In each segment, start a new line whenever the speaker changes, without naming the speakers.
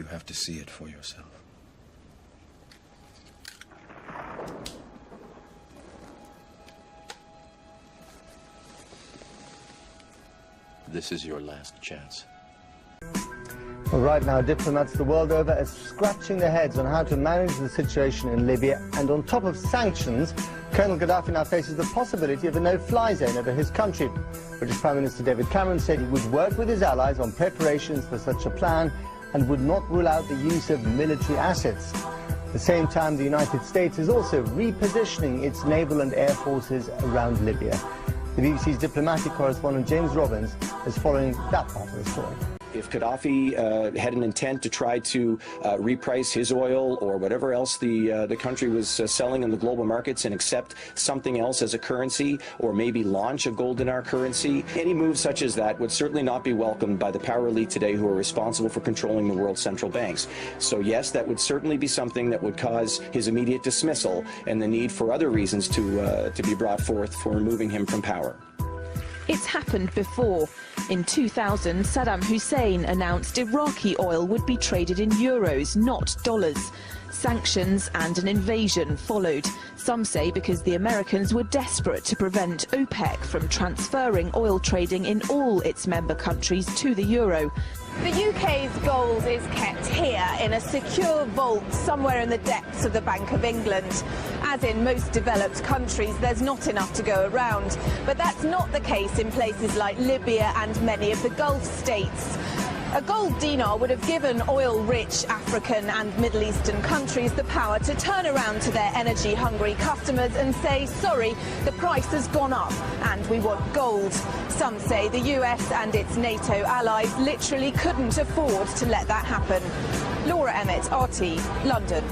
have to see it for yourself. This is your last chance.
Well, right now, diplomats the world over are scratching their heads on how to manage the situation in Libya. And on top of sanctions, Colonel Gaddafi now faces the possibility of a no-fly zone over his country. British Prime Minister David Cameron said he would work with his allies on preparations for such a plan and would not rule out the use of military assets. At the same time, the United States is also repositioning its naval and air forces around Libya. The BBC's diplomatic correspondent James Robbins is following that part of the story.
If Gaddafi had an intent to try to reprice his oil or whatever else the country was selling in the global markets and accept something else as a currency, or maybe launch a gold dinar currency, any move such as that would certainly not be welcomed by the power elite today who are responsible for controlling the world's central banks. So yes, that would certainly be something that would cause his immediate dismissal and the need for other reasons to be brought forth for removing him from power.
It's happened before. In 2000, Saddam Hussein announced Iraqi oil would be traded in euros, not dollars. Sanctions and an invasion followed. Some say because the Americans were desperate to prevent OPEC from transferring oil trading in all its member countries to the euro.
The UK's gold is kept here in a secure vault somewhere in the depths of the Bank of England. As in most developed countries, there's not enough to go around. But that's not the case in places like Libya and many of the Gulf states. A gold dinar would have given oil-rich African and Middle Eastern countries the power to turn around to their energy-hungry customers and say, sorry, the price has gone up and we want gold. Some say the US and its NATO allies literally couldn't afford to let that happen. Laura Emmett, RT, London.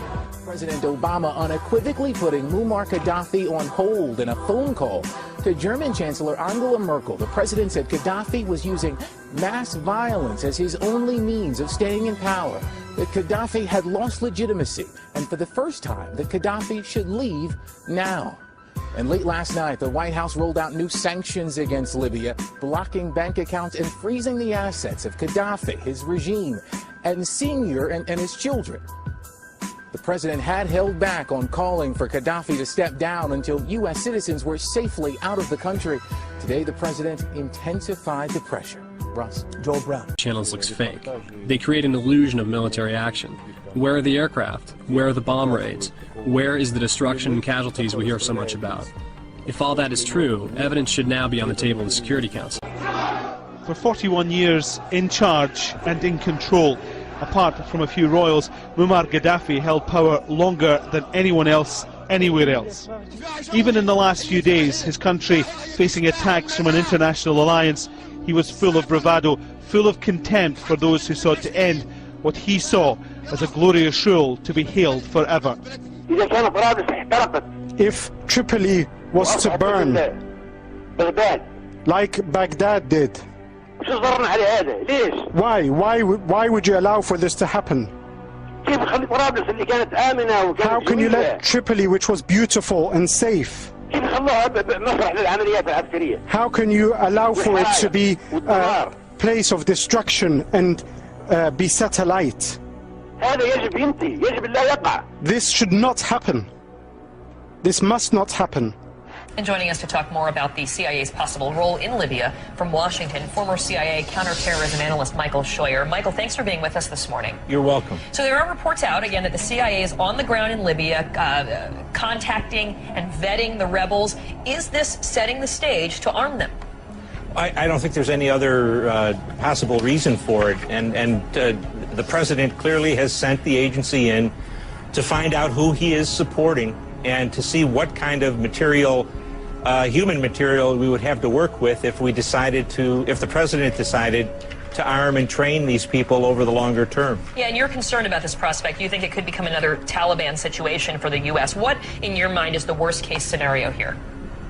President Obama unequivocally putting Muammar Gaddafi on hold in a phone call to German Chancellor Angela Merkel. The president said Gaddafi was using mass violence as his only means of staying in power, that Gaddafi had lost legitimacy, and for the first time, that Gaddafi should leave now. And late last night, the White House rolled out new sanctions against Libya, blocking bank accounts and freezing the assets of Gaddafi, his regime, and Senior and his children. The president had held back on calling for Gaddafi to step down until U.S. citizens were safely out of the country. Today, the president intensified the pressure. Russ. Joel Brown.
Channels looks fake. They create an illusion of military action. Where are the aircraft? Where are the bomb raids? Where is the destruction and casualties we hear so much about? If all that is true, evidence should now be on the table of the Security Council.
For 41 years in charge and in control, apart from a few royals, Muammar Gaddafi held power longer than anyone else, anywhere else. Even in the last few days, his country facing attacks from an international alliance, he was full of bravado, full of contempt for those who sought to end what he saw as a glorious rule to be hailed forever.
If Tripoli was to burn, like Baghdad did, why would you allow for this to happen? How can you let Tripoli, which was beautiful and safe, how can you allow for it to be a place of destruction and be set alight? This should not happen. This must not happen.
And joining us to talk more about the CIA's possible role in Libya, from Washington, former CIA counterterrorism analyst Michael Scheuer. Michael, thanks for being with us this morning.
You're welcome.
So there are reports out, again, that the CIA is on the ground in Libya, contacting and vetting the rebels. Is this setting the stage to arm them?
I don't think there's any other possible reason for it. And the president clearly has sent the agency in to find out who he is supporting and to see what kind of material, human material, we would have to work with if we decided to, if the president decided to arm and train these people over the longer term.
Yeah, and you're concerned about this prospect. You think it could become another Taliban situation for the U.S. What, in your mind, is the worst-case scenario here?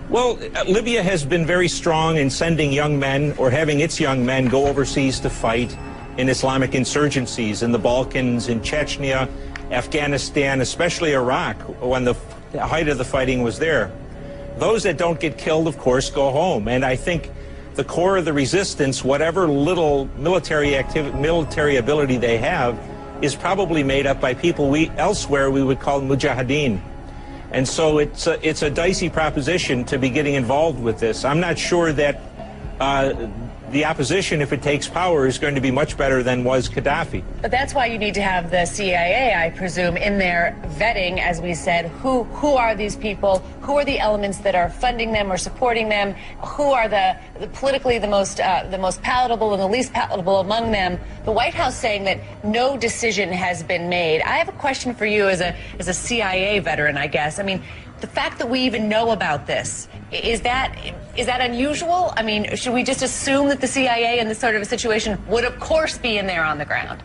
Well, Libya has been very strong in sending young men or having its young men go overseas to fight in Islamic insurgencies in the Balkans, in Chechnya, Afghanistan, especially Iraq, when the height of the fighting was there. Those that don't get killed, of course, go home. And I think the core of the resistance, whatever little military ability they have, is probably made up by people elsewhere we would call mujahideen. And so it's a dicey proposition to be getting involved with this. I'm not sure that the opposition, if it takes power, is going to be much better than was Gaddafi.
But that's why you need to have the CIA, I presume, in there vetting, as we said, who are these people, who are the elements that are funding them or supporting them, who are the politically the most palatable and the least palatable among them. The White House saying that no decision has been made. I have a question for you as a CIA veteran, I guess. I mean, the fact that we even know about this, is that unusual? I mean, should we just assume that the CIA in this sort of a situation would, of course, be in there on the ground?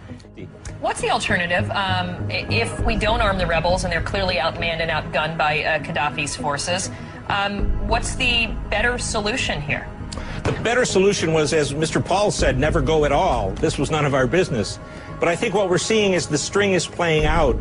What's the alternative if we don't arm the rebels and they're clearly outmanned and outgunned by Gaddafi's forces? What's the better solution here?
The better solution was, as Mr. Paul said, never go at all. This was none of our business. But I think what we're seeing is the string is playing out.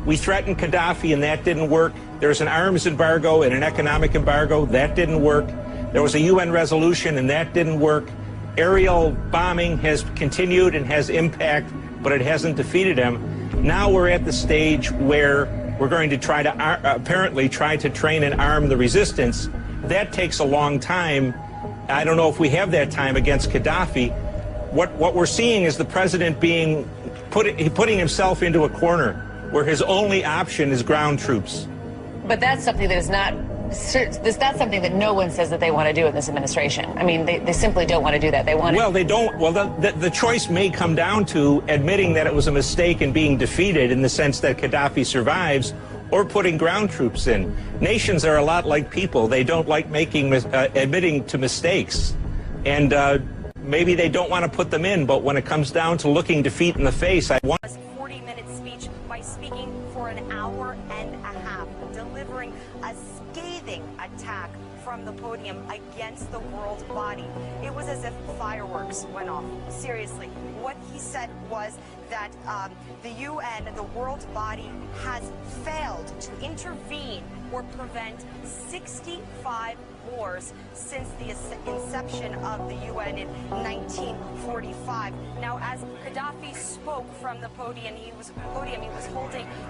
We threatened Gaddafi and that didn't work. There's an arms embargo and an economic embargo. That didn't work. There was a UN resolution and that didn't work. Aerial bombing has continued and has impact, but it hasn't defeated him. Now we're at the stage where we're going to try to apparently try to train and arm the resistance. That takes a long time. I don't know if we have that time against Gaddafi. What we're seeing is the president putting himself into a corner where his only option is ground troops.
But that's something that is that's something that no one says that they want to do in this administration. I mean, they simply don't want to do that. They want to...
Well, they don't. Well, the choice may come down to admitting that it was a mistake and being defeated in the sense that Gaddafi survives, or putting ground troops in. Nations are a lot like people. They don't like admitting to mistakes. And maybe they don't want to put them in, but when it comes down to looking defeat in the face, I want...
40-minute speech by speaking for an hour and a half, delivering a scathing attack from the podium against the world body. It was as if fireworks went off. Seriously, what he said was that the UN, the world body, has failed to intervene or prevent 65 wars since the inception of the UN in 1945. Now, as Gaddafi spoke from the podium, he was holding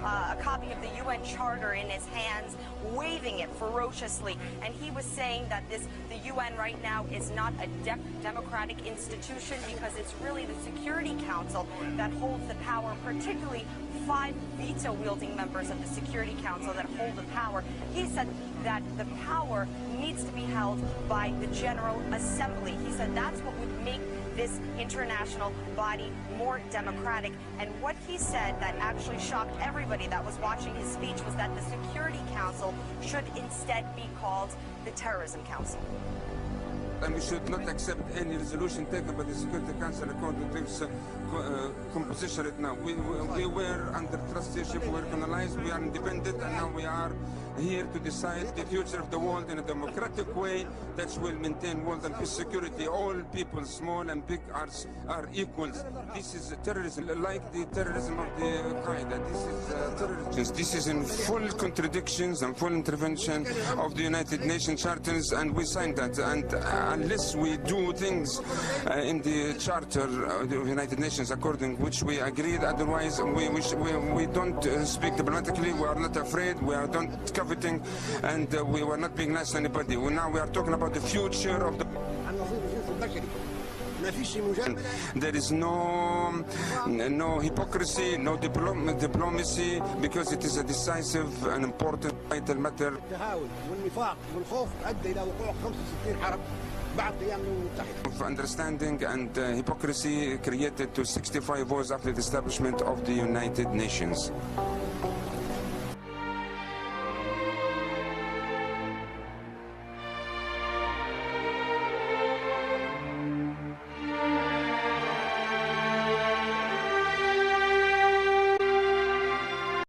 a copy of the UN Charter in his hands, waving it ferociously, and he was saying that the UN right now is not a democratic institution because it's really the Security Council that holds the power, particularly 5 veto-wielding members of the Security Council that hold the power. He said that the power needs to be held by the General Assembly. He said that's what would make this international body more democratic. And what he said that actually shocked everybody that was watching his speech was that the Security Council should instead be called the Terrorism Council.
And we should not accept any resolution taken by the Security Council according to its composition right now. We were under trusteeship, we were colonized, we are independent, and now we are here to decide the future of the world in a democratic way that will maintain world and peace security. All people, small and big, are equals. This is terrorism, like the terrorism of the Qaeda. This is terrorism. This is in full contradictions and full intervention of the United Nations charters, and we signed that. And unless we do things in the charter of the United Nations according which we agreed, otherwise we don't speak diplomatically, we are not afraid, we are not coveting, and we were not being nice to anybody. Now we are talking about the future of the... There is no hypocrisy, no diplomacy, because it is a decisive and important vital matter. Of understanding and hypocrisy created to 65 wars after the establishment of the United Nations.